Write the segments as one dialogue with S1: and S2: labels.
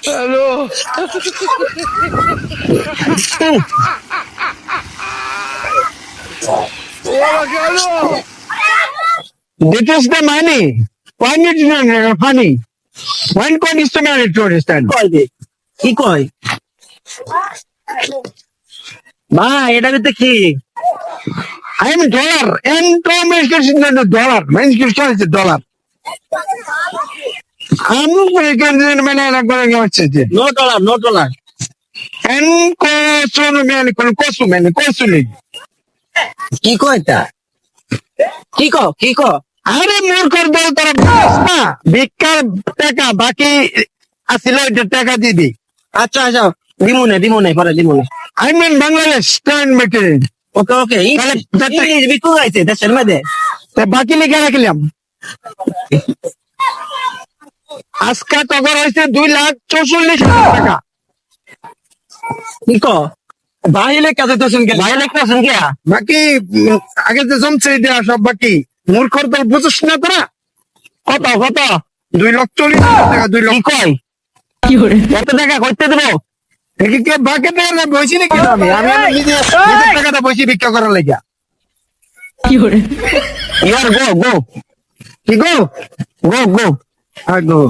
S1: Hello. Hello.
S2: This is the money. Why need you know funny? One coin is to marry to understand.
S3: কি কয় ভাই এটা ভিতরে কি
S2: I am dollar and communication is dollar. When you say it's dollar. I'm making the man like what I said.
S3: No dollar
S2: And consume
S3: কি কয় এটা কি ক
S2: আরে মূর্খর দল তারা না ভিক্ষার টাকা বাকি আসিল টাকা দিবি
S3: আচ্ছা দিমুনে পরে দিমুনে
S2: I mean বাংলাদেশ টাইম মেটে
S3: ওকে ইংলিশ বিকু গাইছে দেশের মধ্যে
S2: বাকি লিখে রাখলাম আজকে তখন হয়েছে 2,64,000 টাকা
S3: কি ক
S2: বাহিলে কাজে তো শুনকে
S3: ভাই লেখতেছেন কে
S2: বাকি আগে যে জমছে দেওয়া সব বাকি মূর্খর দল বুঝিস না তোরা
S3: কত
S2: 2,40,000 টাকা 2
S3: কি
S2: লক্ষ
S3: কয় কত টাকা করতে দেবো
S2: এদিকে বাকি টাকা বসি নাকি আমি আমি নিজের টাকাটা বসি ভিক্ষা করার লেগা
S3: ইয়ার গো
S2: কি গো আর গো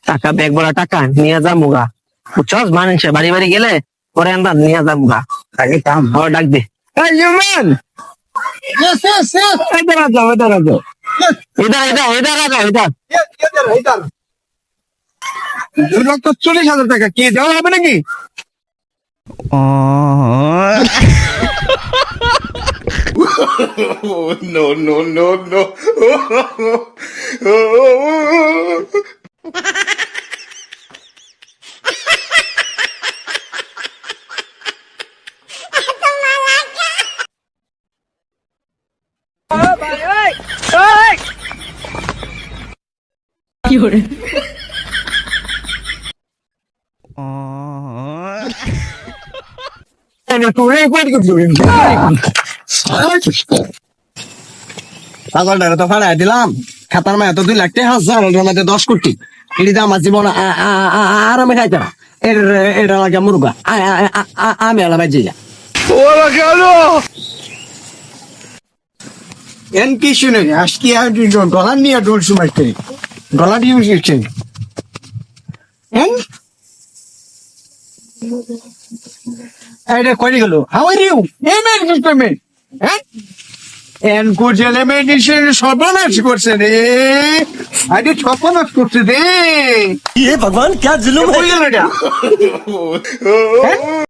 S3: টাকা ব্যাগ ভরা টাকা নিয়ে যা মুগা বুঝছস মানুষে বাড়ি গেলে পরে আনবা নিয়ে যা মুগা
S2: আগে কাম
S3: ডাক দে
S2: Hey, you man! Yes. इधर आ जाओ.
S3: ইধার
S2: इधर. 2,40,000 টাকা কি দেওয়া হবে নাকি?
S1: No.
S3: পাগলটারে তো ফাড়াই দিলাম খাতার মায় তো 2 লাখ টাকা হাজার এটার মধ্যে 10 কোটি এটি আমার জীবন আরামে খাইতে না এটা লাগে মুরগা আমি আলাদা বাজে যা
S1: Hola, Carlos.
S2: এন কি শুনে আজকে আর ডলার নিয়ে ডোল সুমাইতে ডলার ইউজ করছে এন এটা কই গেল হাউ আর ইউ এই ম্যান কি পেমেন্ট হ্যাঁ এন কোজেলে মেডিসিন সর্বনাশ করছে রে আরে সর্বনাশ করছে রে
S3: ये भगवान क्या जुलुम
S2: কই গেল এটা